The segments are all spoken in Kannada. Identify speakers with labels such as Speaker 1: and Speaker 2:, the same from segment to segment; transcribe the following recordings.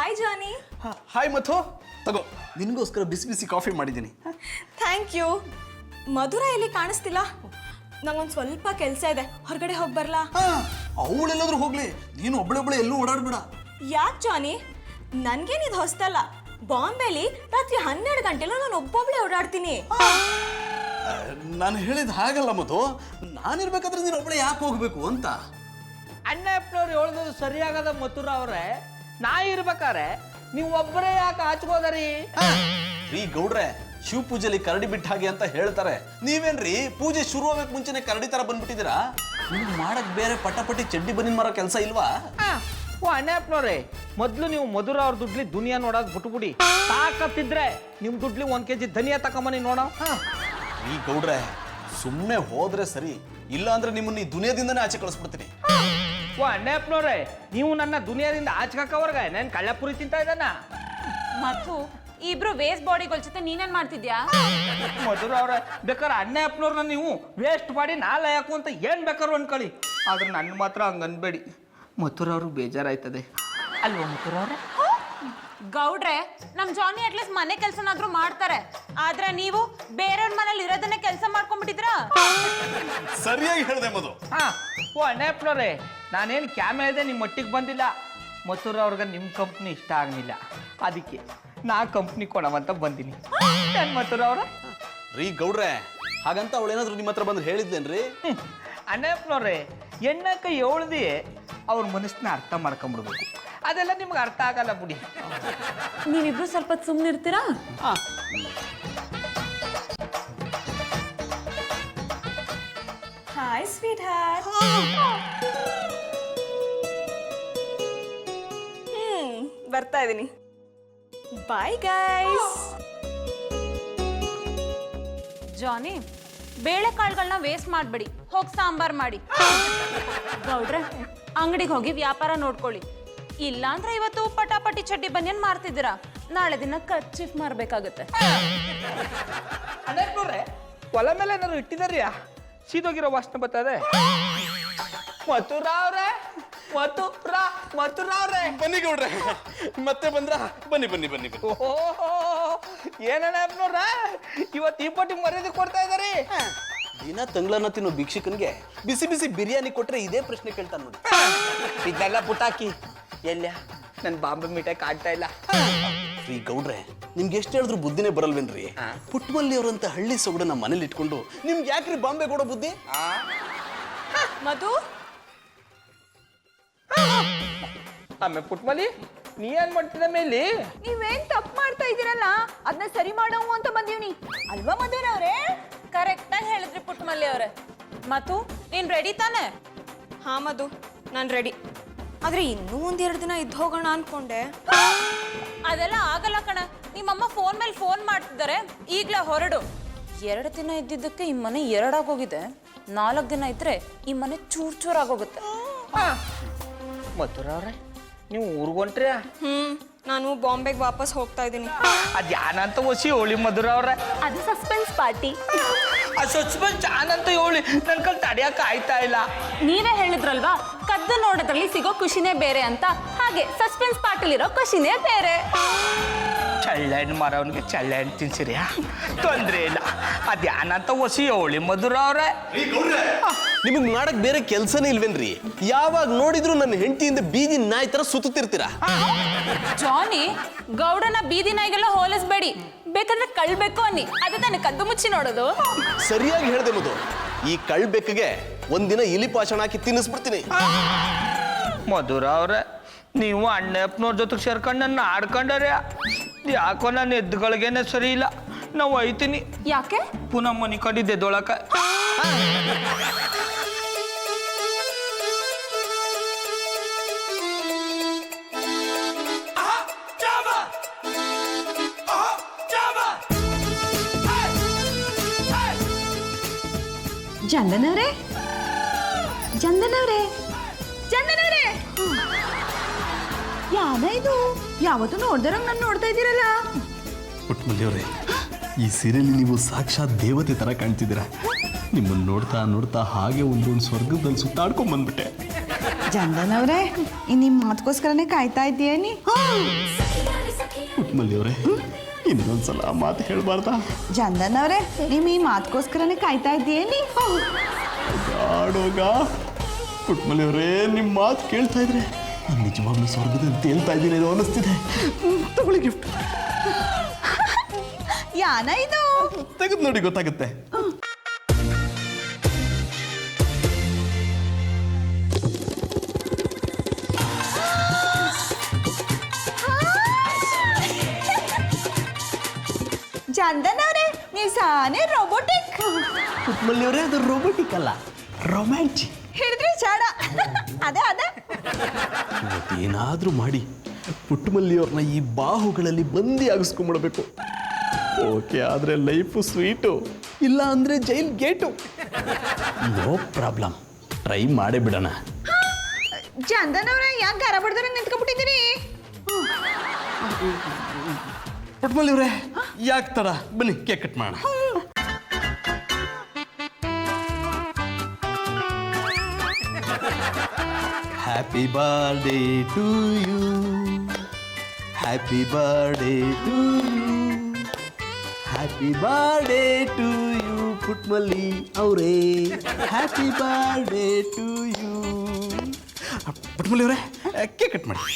Speaker 1: ಹಾಯ್ ಜಾನಿ.
Speaker 2: ಹಾಯ್ ಮಥು, ತಗೋ ನಿನಗೋಸ್ಕರ ಬಿಸಿ ಬಿಸಿ ಕಾಫಿ ಮಾಡಿದ್ದೀನಿ.
Speaker 1: Thank you. ಮಧುರ ಎಲ್ಲಿ ಕಾಣಿಸ್ತಿಲ್ಲ. ನಂಗೊಂದು ಸ್ವಲ್ಪ ಕೆಲಸ ಇದೆ, ಹೊರಗಡೆ ಹೋಗಿ ಬರ್ಲಾ?
Speaker 2: ಅವಳೆಲ್ಲಾದ್ರೂ ಹೋಗ್ಲಿ, ನೀನು ಒಬ್ಬಳೆ ಎಲ್ಲೂ ಓಡಾಡ್ಬೇಡ.
Speaker 1: ಯಾಕೆ ಜಾನಿ? ನನ್ಗೇನಿದು ಹೊಸ್ತಲ್ಲ. ಬಾಂಬೆಲಿ ರಾತ್ರಿ 12 ಗಂಟೆಲ್ಲ ನಾನು ಒಬ್ಬೊಬ್ಳೆ ಓಡಾಡ್ತೀನಿ.
Speaker 2: ನಾನು ಹೇಳಿದ ಹಾಗಲ್ಲ ಮಧು, ನಾನಿರ್ಬೇಕಾದ್ರೆ ನೀನು ಒಬ್ಬಳೆ ಯಾಕೆ ಹೋಗ್ಬೇಕು ಅಂತ.
Speaker 3: ಅಣ್ಣಪ್ಪನವ್ರು ಹೇಳಿದ್ರು ಸರಿಯಾಗದ ಮಥುರ ಅವ್ರೆ. ನಾ ಇರ್ಬೇಕಾರೆ ನೀವು ಒಬ್ಬರೇ ಯಾಕೆ ಹಚ್ಕೋದರಿ?
Speaker 2: ರೀ ಗೌಡ್ರೆ, ಶಿವ ಪೂಜೆಲಿ ಕರಡಿ ಬಿಟ್ಟ ಹಾಗೆ ಅಂತ ಹೇಳ್ತಾರೆ. ನೀವೇನ್ರಿ ಪೂಜೆ ಶುರು ಆಗಕ್ ಮುಂಚೆನೆ ಕರಡಿ ತರ ಬಂದ್ಬಿಟ್ಟಿದ್ದೀರಾ? ನಿಮ್ಗೆ ಮಾಡಕ್ ಬೇರೆ ಪಟಾಪಟಿ ಚಡ್ಡಿ ಬನ್ನಿನ ಮರ ಕೆಲಸ ಇಲ್ವಾ?
Speaker 3: ಓ ಅಣ್ಣಪ್ಪನವ್ರೆ, ಮೊದ್ಲು ನೀವು ಮಧುರ ಅವ್ರ ದುಡ್ಲಿ ದುನಿಯಾ ನೋಡೋದು ಬಿಟ್ಬಿಡಿ. ತಾಕತ್ತಿದ್ರೆ ನಿಮ್ ದುಡ್ಲಿ 1 kg ಧನಿಯಾ ತಕೊಂಬನಿ ನೋಡ.
Speaker 2: ಈ ಗೌಡ್ರೆ, ಸುಮ್ಮನೆ ಹೋದ್ರೆ ಸರಿ, ಇಲ್ಲ ಅಂದ್ರೆ ನಿಮ್ಮನ್ನ ಈ ದುನಿಯಾದಿಂದನೇ ಆಚೆ ಕಳಿಸ್ಬಿಡ್ತೀನಿ.
Speaker 3: ಓ ಅಣ್ಣಪ್ಪನವ್ರೆ, ನೀವು ನನ್ನ ದುನಿಯಾದಿಂದ ಆಚೆ ಹಾಕೋವರ್ಗ ನಾನು ಕಳ್ಳಪುರಿ ತಿಂತಾ ಇದ್ದಾನ.
Speaker 4: ಮತ್ತು ಇಬ್ರು ವೇಸ್ಟ್ ಬಾಡಿ ಜೊತೆ ನೀನೇನ್ ಮಾಡ್ತಿದ್ಯಾ?
Speaker 3: ಮಧುರ ಅವ್ರೆ, ಬೇಕಾದ್ರೆ ಅಣ್ಣಪ್ಪನವ್ರನ್ನ ನೀವು ವೇಸ್ಟ್ ಮಾಡಿ ನಾಳೆ ಯಾಕು ಅಂತ ಏನ್ ಬೇಕಾದ್ರು ಅನ್ಕೊಳ್ಳಿ, ಆದ್ರೆ ನನ್ನ ಮಾತ್ರ ಹಂಗ ಅನ್ಬೇಡಿ. ಮಥುರ ಅವ್ರಿಗೆ ಬೇಜಾರಾಯ್ತದೆ ಅಲ್ವಾ ಮಥುರ ಅವ್ರೆ?
Speaker 4: ಗೌಡ್ರೆ, ನಮ್ ಜಾನಿ ಅಟ್ಲೀಸ್ಟ್ ಮನೆ ಕೆಲ್ಸನಾದ್ರೂ ಮಾಡ್ತಾರೆ, ಆದ್ರೆ ನೀವು ಬೇರೆಯವ್ರ ಮನೇಲಿ ಇರೋದನ್ನೇ ಕೆಲಸ ಮಾಡ್ಕೊಂಡ್ಬಿಟ್ಟಿದ್ರ.
Speaker 2: ಸರಿಯಾಗಿ ಹೇಳಿದೆ ಮಧು.
Speaker 3: ಓ ಅಣ್ಣಪ್ಪನವ್ರೆ, ನಾನೇನು ಕ್ಯಾಮೆ ಇದೆ ನಿಮ್ಮ ಮಟ್ಟಿಗೆ ಬಂದಿಲ್ಲ. ಮಥುರ ಅವ್ರಿಗೆ ನಿಮ್ಮ ಕಂಪ್ನಿ ಇಷ್ಟ ಆಗಲಿಲ್ಲ, ಅದಕ್ಕೆ ನಾ ಕಂಪ್ನಿ ಕೊಡವಂತ ಬಂದೀನಿ. ಏನ್ ಮಥುರ ಅವ್ರ?
Speaker 2: ರೀ ಗೌಡ್ರೆ, ಹಾಗಂತ ಅವಳೇನಾದ್ರೂ ನಿಮ್ಮ ಹತ್ರ ಬಂದ್ರೆ ಹೇಳಿದ್ಲೇನ್ರಿ?
Speaker 3: ಅಣ್ಣಪ್ಪನವ್ರೆ, ಎಣ್ಣಕ್ಕೆ ಏಳ್ದಿ ಅವ್ರ ಮನಸ್ಸನ್ನ ಅರ್ಥ ಮಾಡ್ಕೊಂಬಿಡ್ಬೇಕು. ಅದೆಲ್ಲ ನಿಮ್ಗೆ ಅರ್ಥ ಆಗಲ್ಲ ಬಿಡಿ.
Speaker 4: ನೀವಿಬ್ರು ಸ್ವಲ್ಪ ಸುಮ್ಮನಿರ್ತೀರಾ?
Speaker 1: Hi sweet heart. ಬರ್ತಾ ಇದೀನಿ. Bye guys.
Speaker 4: ಜಾನಿ, ಬೇಳೆಕಾಳುಗಳನ್ನ ವೇಸ್ಟ್ ಮಾಡ್ಬೇಡಿ, ಹೋಗಿ ಸಾಂಬಾರ್ ಮಾಡಿ. ಗೌಡ್ರೆ, ಅಂಗಡಿಗೆ ಹೋಗಿ ವ್ಯಾಪಾರ ನೋಡ್ಕೊಳ್ಳಿ. ಇಲ್ಲ ಅಂದ್ರೆ ಇವತ್ತು ಪಟಾಪಟಿ ಚಡ್ಡಿ ಬನ್ಯನ್ ಮಾರ್ತಿದ್ದೀರಾ, ನಾಳೆ ದಿನ ಕರ್ಚೀಫ್ ಮಾರ್ಬೇಕಾಗತ್ತೆ.
Speaker 3: ಅಣ್ಣಪ್ಪನವ್ರೆ, ಹೊಲ ಮೇಲೆ ಏನಾದ್ರು ಇಟ್ಟಿದಾರ್ಯಾ? ಸೀದೋಗಿರೋ ವಾಸನೆ ಬರ್ತದೆ. ಮಥುರ ಅವ್ರೆ, ಮಥುರ ಅವ್ರೆ,
Speaker 2: ಬನ್ನಿ ಗೌಡ್ರೆ, ಮತ್ತೆ ಬಂದ್ರ? ಬನ್ನಿ ಬನ್ನಿ ಬನ್ನಿ ಬನ್ನಿ.
Speaker 3: ಓಹೋ, ಏನಣ್ಣಪ್ಪನವ್ರ ಇವತ್ತು ಈ ಪಟ್ಟಿ ಮರ್ಯಾದೆ ಕೊಡ್ತಾ ಇದಾರೆ?
Speaker 2: ದಿನ ತಂಗ್ಳನ್ನ ತಿನ್ನೋ ಭಿಕ್ಷಕನಿಗೆ ಬಿಸಿ ಬಿಸಿ ಬಿರಿಯಾನಿ ಕೊಟ್ರೆ ಇದೇ ಪ್ರಶ್ನೆ ಕೇಳ್ತಾನೆ ನೋಡಿ.
Speaker 3: ಇದೆಲ್ಲ ಪುಟಾಕಿ ಎಲ್ಲ ನನ್ ಬಾಂಬೆ ಮಿಠಾಯಿ ಕಾಡ್ತಾ ಇಲ್ಲ.
Speaker 2: ರೀ ಗೌಡ್ರೆ, ನಿಮ್ಗೆ ಎಷ್ಟು ಹೇಳಿದ್ರು ಬುದ್ಧಿನೇ ಬರಲ್ವೇನ್ರಿ? ಪುಟ್ಟಮಲ್ಲಿ ಅವರಂತ ಹಳ್ಳಿ ಸೊಗಡನ್ನ ಮನೇಲಿ ಇಟ್ಕೊಂಡು ನಿಮ್ಗೆ ಯಾಕ್ರಿ ಬಾಂಬೆ ಕೊಡೋ ಬುದ್ಧಿ?
Speaker 1: ಮಧು,
Speaker 3: ಆಮೇಲೆ ಪುಟ್ಮಲಿ ನೀ ಏನ್ ಮಾಡ್ತಿದ್ದ ಮೇಲೆ?
Speaker 5: ನೀವೇನ್ ತಪ್ಪು ಮಾಡ್ತಾ ಇದೀರಲ್ಲ, ಅದನ್ನ ಸರಿ ಮಾಡವು ಅಂತ ಬಂದೀವ್ನಿ ಅಲ್ವಾ ಮಧುರ ಅವ್ರೆ?
Speaker 4: ಕರೆಕ್ಟ್ ಆಗಿ ಹೇಳಿದ್ರಿ ಪುಟ್ಟಮಲ್ಲಿ ಅವ್ರೆ. ಮತ್ತು ನೀನ್ ರೆಡಿ ತಾನೆ?
Speaker 1: ಹಾ ಮಧು, ನಾನು ರೆಡಿ. ಆದ್ರೆ ಇನ್ನೂ 1-2 ದಿನ ಇದ್ದು ಹೋಗೋಣ ಅನ್ಕೊಂಡೆ.
Speaker 4: ಅದೆಲ್ಲ ಆಗಲ್ಲ ಕಣ. ನಿಮ್ಮಮ್ಮ ಫೋನ್ ಮೇಲೆ ಫೋನ್ ಮಾಡ್ತಿದ್ದಾರೆ, ಈಗ್ಲೇ ಹೊರಡು. 2 ದಿನ ಇದ್ದಿದ್ದಕ್ಕೆ ಈ ಮನೆ 2 ಆಗೋಗಿದೆ. 4 ದಿನ ಇದ್ರೆ ಈ ಮನೆ ಚೂರ್ ಆಗೋಗುತ್ತೆ.
Speaker 3: ಮಥುರ ಅವ್ರೆ, ನೀವು ಊರ್ಗೊಂಟ್ರಿ?
Speaker 1: ನಾನು ಬಾಂಬೆಗೆ ವಾಪಸ್ ಹೋಗ್ತಾ ಇದ್ದೀನಿ.
Speaker 3: ಅದ್ ಯಾನಂತ ಒಸಿ ಹೋಳಿ ಮಧುರ ಅವ್ರೆ?
Speaker 5: ಅದು ಸಸ್ಪೆನ್ಸ್ ಪಾರ್ಟಿ.
Speaker 3: ಆ ಸಸ್ಪೆನ್ಸ್ ಯಾನಂತ ಹೇಳಿ ನನ್ ಕಲ್ ತಡಿಯಕ್ಕೆ ಆಯ್ತಾ ಇಲ್ಲ.
Speaker 4: ನೀವೇ ಹೇಳಿದ್ರಲ್ವಾ, ಕದ್ದು ನೋಡೋದ್ರಲ್ಲಿ ಸಿಗೋ ಖುಷಿನೇ ಬೇರೆ ಅಂತ. ಹಾಗೆ ಸಸ್ಪೆನ್ಸ್ ಪಾರ್ಟಿಲಿರೋ ಖುಷಿನೇ ಬೇರೆ.
Speaker 3: ಚಳ್ಳೆಹಣ್ಣು ಮಾರವನಿಗೆ ಚಳ್ಳೆಹಣ್ಣು ತಿನ್ಸಿರಿಯಾ? ತೊಂದ್ರೆ ಇಲ್ಲ. ಅದ್ಯಾನಂತ ಒಸಿ ಹೋಳಿ ಮಧುರ ಅವ್ರೆ?
Speaker 2: ನಿಮಗ್ ಮಾಡಕ್ ಬೇರೆ ಕೆಲ್ಸನೇ ಇಲ್ವೇನ್ರಿ? ಯಾವಾಗ ನೋಡಿದ್ರು ನನ್ನ ಹೆಂಡತಿಯಿಂದ ಬೀದಿ ನಾಯಿ ತರ ಸುತ್ತಿರ್ತೀರಾ.
Speaker 4: ಜಾನಿ, ಗೌಡನ ಬೀದಿ ನಾಯಿಗೆಲ್ಲ ಹೋಲಿಸ್ಬೇಡಿ. ಬೇಕಾದ್ರೆ ಕಳ್ಬೇಕು ಅನ್ನಿ, ಅದೇ ತಾನೆ ಕದ್ದು ಮುಚ್ಚಿ ನೋಡೋದು.
Speaker 2: ಸರಿಯಾಗಿ ಹೇಳ್ದೆ ಮಧು. ಈ ಕಳ್ಬೇಕಿಗೆ ಒಂದಿನ ಇಲಿ ಪಾಷಾಣ ಹಾಕಿ ತಿನ್ನಿಸ್ಬಿಡ್ತೀನಿ.
Speaker 3: ಮಧುರ ಅವ್ರೆ, ನೀವು ಅಣ್ಣಪ್ಪನವ್ರ ಜೊತೆಗೆ ಸೇರ್ಕೊಂಡು ನನ್ನ ಆಡ್ಕೊಂಡಾರೆ. ಯಾಕೋ ನನ್ನ ಎದ್ದುಗಳಿಗೇನೆ ಸರಿ ಇಲ್ಲ. ನಾವು ಐತೀನಿ.
Speaker 4: ಯಾಕೆ?
Speaker 3: ಪುನಃ ಮನಿ ಕಡಿದ್ದೆ ದೊಳಕ.
Speaker 5: ಚಂದನವ್ರೆ, ಚಂದನವ್ರೆ, ಚಂದನವ್ರೆ, ಯಾನ ಇದು? ಯಾವತ್ತೂ ನೋಡ್ದಾರಂಗ್ ನಾನು ನೋಡ್ತಾ ಇದ್ದೀರಲ್ಲ.
Speaker 2: ಪುಟ್ಟಮಲ್ಲಿಯವರೇ, ಈ ಸೀರೆಯಲ್ಲಿ ನೀವು ಸಾಕ್ಷಾತ್ ದೇವತೆ ತರ ಕಾಣ್ತಿದ್ದೀರಾ. ನಿಮ್ಮನ್ನು ನೋಡ್ತಾ ನೋಡ್ತಾ ಹಾಗೆ ಒಂದು ಸ್ವರ್ಗದಲ್ಲಿ ಸುತ್ತಾಡ್ಕೊಂಡ್ ಬಂದ್ಬಿಟ್ಟೆ.
Speaker 5: ಚಂದನವ್ರೆ ನಿಮ್ಮ ಮಾತುಗೋಸ್ಕರನೇ ಕಾಯ್ತಾ ಇದ್ದೀಯನಿ.
Speaker 2: ಪುಟ್ಮಲ್ಲಿಯವರೇ ಇನ್ನೊಂದ್ಸಲ ಆ ಮಾತು ಹೇಳ್ಬಾರ್ದಾ?
Speaker 5: ಚಂದನವ್ರೆ ನಿಮ್ಮ ಈ ಮಾತುಗೋಸ್ಕರನೇ ಕಾಯ್ತಾ ಇದ್ದೀಯನಿ.
Speaker 2: ಆಡೋಗ ಪುಟ್ಮಲ್ಲಿಯವರೇ ನಿಮ್ಮ ಮಾತು ಕೇಳ್ತಾ ಇದ್ರೆ ನಾನು ನಿಜವಾಗ್ಲೂ ಸ್ವರ್ಗದಲ್ಲಿ ತೇಲ್ತಾ ಇದ್ದೀನೇನೋ ಅನ್ನಿಸ್ತಿದೆ. ತಗೊಳ್ಳಿ ಗಿಫ್ಟ್.
Speaker 5: ಯಾನ ಇದು?
Speaker 2: ತೆಗೆದು ನೋಡಿ ಗೊತ್ತಾಗುತ್ತೆ.
Speaker 5: ಚಂದನವ್ರೆ ನೀವು ಸಾನೇ ರೋಬೋಟಿಕ್.
Speaker 2: ಪುಟ್ಮಲ್ಲಿಯವರೇ ಅದು ರೋಬೋಟಿಕ್ ಅಲ್ಲ, ರೊಮ್ಯಾಂಟಿಕ್.
Speaker 5: ಹಿಡಿದ್ರಿ ಚಾಡ. ಅದೇ
Speaker 2: ಇವತ್ತೇನಾದ್ರೂ ಮಾಡಿ ಪುಟ್ಟಮಲ್ಲಿಯವ್ರನ್ನ ಈ ಬಾಹುಗಳಲ್ಲಿ ಬಂದಿ ಆಗಿಸ್ಕೊಂಡ್ಬಿಡ್ಬೇಕು. ಓಕೆ ಆದರೆ ಲೈಫು ಸ್ವೀಟು, ಇಲ್ಲ ಅಂದರೆ jail gate. No problem, try ಮಾಡೇ ಬಿಡೋಣ.
Speaker 5: ಚಂದನವ್ರೆ ಯಾಕೆ ಗರ ಬಡ್ದ್ರೆ ನಿಂತ್ಕೊಂಡ್ಬಿಟ್ಟಿದ್ದೀರಿ?
Speaker 2: ಪುಟ್ಟಮಲ್ಲಿಯವ್ರೆ ಯಾಕೆ ತಡ, ಬನ್ನಿ ಕೇಕ್ ಕಟ್ ಮಾಡೋಣ. Happy birthday to you, happy birthday to you, happy birthday to you Puttamalli ಅವರೇ, happy birthday to you. Puttamalli ಅವರೇ ಕೇಕ್ ಕಟ್ ಮಾಡಿ.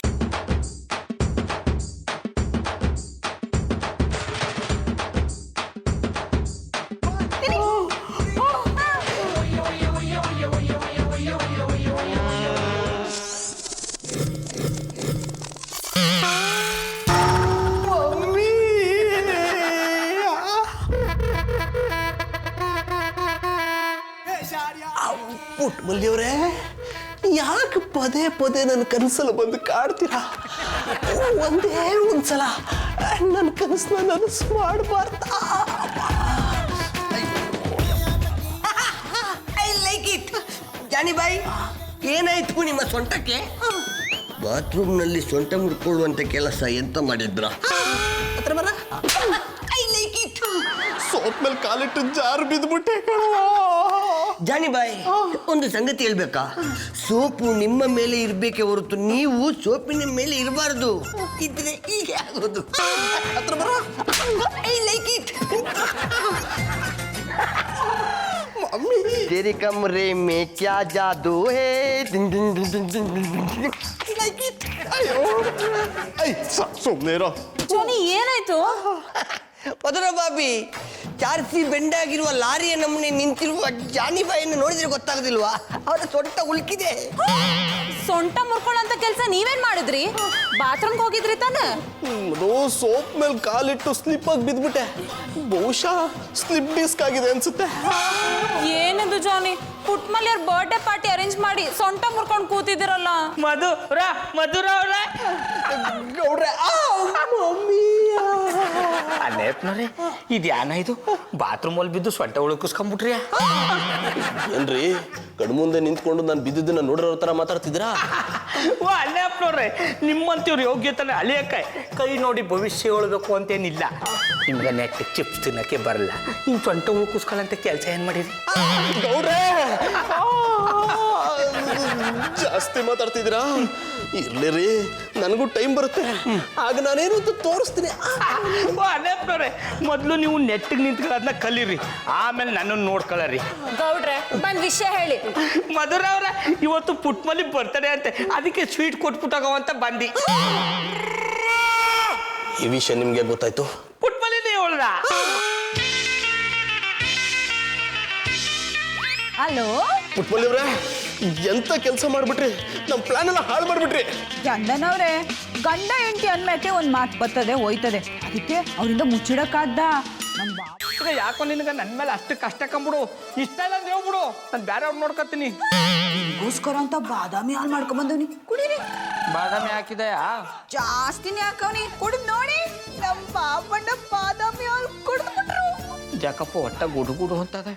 Speaker 2: ಪುಟ್ಮಲ್ಲಿಯವರೇ ಯಾಕೆ ಪದೇ ಪದೇ ನನ್ನ ಕನಸಲ್ಲಿ ಬಂದು ಕಾಡ್ತೀರಾ? ಒಂದೇ ಒಂದ್ಸಲ ನನ್ನ ಕನಸನ್ನ ನನಸು ಮಾಡಬಾರ್ದಾ?
Speaker 6: I like it. Johnny boy, ಏನಾಯ್ತು ನಿಮ್ಮ ಸೊಂಟಕ್ಕೆ? ಬಾತ್ರೂಮ್ನಲ್ಲಿ ಸೊಂಟ ಮುಡ್ಕೊಳ್ಳುವಂತ ಕೆಲಸ ಎಂತ ಮಾಡಿದ್ರ? ಹತ್ರ ಬರ. I like it.
Speaker 2: ಸೋಪ್ ಮೇಲೆ ಕಾಲಿಟ್ಟು ಜಾರು ಬಿದ್ದುಬಿಟ್ಟೆ ಕಣೋ.
Speaker 6: ಜಾನಿ ಬಾಯ್, ಒಂದು ಸಂಗತಿ ಹೇಳ್ಬೇಕಾ? ಸೋಪು ನಿಮ್ಮ ಮೇಲೆ ಇರ್ಬೇಕೆ ಹೊರತು ನೀವು ಸೋಪಿನ ಮೇಲೆ ಇರಬಾರ್ದು. ಇದ್ರೆ ಹೀಗೆ ಆಗೋದು. ಹತ್ರ ಬರ. I like it. तेरे कमरे में क्या जादू है?
Speaker 2: ಸುಮ್ಮನೆ ಇರೋ.
Speaker 4: ಜೋನಿ ಏನಾಯ್ತು?
Speaker 6: ಮಧುರ ಬಾಬಿ, ಚಾರ್ಸಿ ಬೆಂಡಾಗಿರುವ ಲಾರಿಯ ನಮ್ಮನೆ ನಿಂತಿರುವ ಜಾನಿ ಬಾಯಿಯನ್ನು ನೋಡಿದ್ರೆ ಗೊತ್ತಾಗೋದಿಲ್ವಾ? ಅವರ ಸೊಂಟ ಉಲ್ಕಿದೆ.
Speaker 4: ಸೊಂಟ ಮುರ್ಕೊಳ್ಳೋಂಥ ಕೆಲಸ ನೀವೇನ್ ಮಾಡಿದ್ರಿ? ಬಾತ್ರೂಮ್ಗೆ ಹೋಗಿದ್ರಿ ತಾನೆ?
Speaker 2: ಸೋಪ್ ಮೇಲೆ ಕಾಲಿಟ್ಟು ಸ್ಲಿಪ್ ಆಗಿ ಬಿದ್ಬಿಟ್ಟೆ. ಬಹುಶಃ ಸ್ಲಿಪ್ ಡಿಸ್ಕ್ ಆಗಿದೆ ಅನ್ಸುತ್ತೆ.
Speaker 4: ಏನಿದು ಜಾನಿ, ಪುಟ್ಮಲ್ಲಿಯವ್ರ ಬರ್ಡೇ ಪಾರ್ಟಿ ಅರೇಂಜ್ ಮಾಡಿ ಸೊಂಟ ಮುರ್ಕೊಂಡು ಕೂತಿದ್ದೀರಲ್ಲ.
Speaker 3: ಮಧುರ ಅವ್ರೆ
Speaker 2: ಗೌಡ್ರೆ
Speaker 3: ಅಲ್ಲೇಪ್ನವ್ರೆ, ಇದ್ಯಾನ ಇದು? ಬಾತ್ರೂಮಲ್ಲಿ ಬಿದ್ದು ಸೊಂಟ ಉಳುಕಿಸ್ಕೊಂಡ್ಬಿಟ್ರಿ.
Speaker 2: ಏನ್ರಿ ಕಣ್ಮುಂದೆ ನಿಂತ್ಕೊಂಡು ನಾನು ಬಿದ್ದಿದ್ದನ್ನ ನೋಡಿರೋ ಥರ ಮಾತಾಡ್ತಿದ್ದೀರಾ?
Speaker 3: ಓ ಅಲ್ಲೇಪ್ನವ್ರೆ, ನಿಮ್ಮಂತೀವ್ರ ಯೋಗ್ಯತನ ಅಳಿಯಕ್ಕೆ ಕೈ ನೋಡಿ ಭವಿಷ್ಯ ಹೇಳ್ಬೇಕು ಅಂತೇನಿಲ್ಲ. ನಿಮ್ಗೆ ನೆಟ್ ಚಿಪ್ಸ್ ತಿನ್ನಕ್ಕೆ ಬರಲ್ಲ, ನಿಮ್ಮ ಸೊಂಟ ಉಳುಕಿಸ್ಕೊಳ್ಳಂತ ಕೆಲಸ ಏನು ಮಾಡಿರಿ?
Speaker 2: ಗೌಡ್ರೆ ಜಾಸ್ತಿ ಮಾತಾಡ್ತಿದ್ದೀರಾ? ಇರ್ಲಿ ನನಗೂ ಟೈಮ್ ಬರುತ್ತೆ, ಆಗ ನಾನೇನು ಅಂತ ತೋರಿಸ್ತೀನಿ.
Speaker 3: ಓ ಅಲ್ಲೇಪ್ನವ್ರೆ, ಮೊದಲು ನೀವು ನೆಟ್ಟಿಗೆ ನಿಂತ್ಕೊಳ್ಳೋದನ್ನ ಕಲೀರಿ, ಆಮೇಲೆ ನನ್ನನ್ನು ನೋಡ್ಕೊಳ್ಳರಿ.
Speaker 4: ಗೌಡ್ರೆ ಬಂದ್ ವಿಷಯ ಹೇಳಿ.
Speaker 3: ಮಧುರ ಅವ್ರ ಇವತ್ತು ಪುಟ್ಮಲ್ಲಿ ಬರ್ತಡೆ ಅಂತೆ, ಅದಕ್ಕೆ ಸ್ವೀಟ್ ಕೊಟ್ಬಿಟ್ಟಾಗವಂತ ಬಂದಿ.
Speaker 2: ಈ ವಿಷಯ ನಿಮ್ಗೆ ಗೊತ್ತಾಯ್ತು?
Speaker 3: ಪುಟ್ಮಲ್ಲಿನೇ ಹೇಳ್ದ.
Speaker 5: ಹಲೋ
Speaker 2: ಪುಟ್ಮಲ್ಲಿವ್ರೆ ಎಂತ ಕೆಲಸ ಮಾಡ್ಬಿಟ್ರಿ, ನಮ್ಮ ಪ್ಲಾನ್ ಎಲ್ಲ ಹಾಳು ಮಾಡ್ಬಿಟ್ರಿ.
Speaker 5: ಚಂದನವ್ರೆ, ಗಂಡ ಹೆಂಡತಿ ಅಂದ್ಮೇಕೆ ಒಂದು ಮಾತು ಬರ್ತದೆ ಹೋಯ್ತದೆ, ಅದಕ್ಕೆ ಅವರಿಂದ ಮುಚ್ಚಿಡಕ್ಕಾದ್ದ. ನಮ್ಮ
Speaker 3: ಈಗ ಯಾಕೋ ನಿನಗೆ ನನ್ನ ಮೇಲೆ ಅಷ್ಟು ಕಷ್ಟ ಕಂಬಿಡು, ಇಷ್ಟ ಇಲ್ಲ ಅಂದ್ರೆ ಹೇಳ್ಬಿಡು, ನಾನು ಬೇರೆ ಅವ್ರು ನೋಡ್ಕೊತೀನಿ.
Speaker 5: ನಿಗೋಸ್ಕರ ಅಂತ ಬಾದಾಮಿ ಹಾಲು ಮಾಡ್ಕೊಂಬಂದವ್ನಿ, ಕುಡೀರಿ.
Speaker 3: ಬಾದಾಮಿ ಹಾಕಿದೆಯಾ?
Speaker 5: ಜಾಸ್ತಿನೇ ಹಾಕವ್ನಿ, ಕುಡಿದ್ ನೋಡಿ. ನಮ್ಮ ಪಾಪಣ್ಣ ಬಾದಾಮಿ ಹಾಲು ಕುಡಿದ್ಬಿಟ್ರು.
Speaker 3: ಯಾಕಪ್ಪ ಒಟ್ಟ ಗುಡು ಗುಡು ಅಂತದೆ.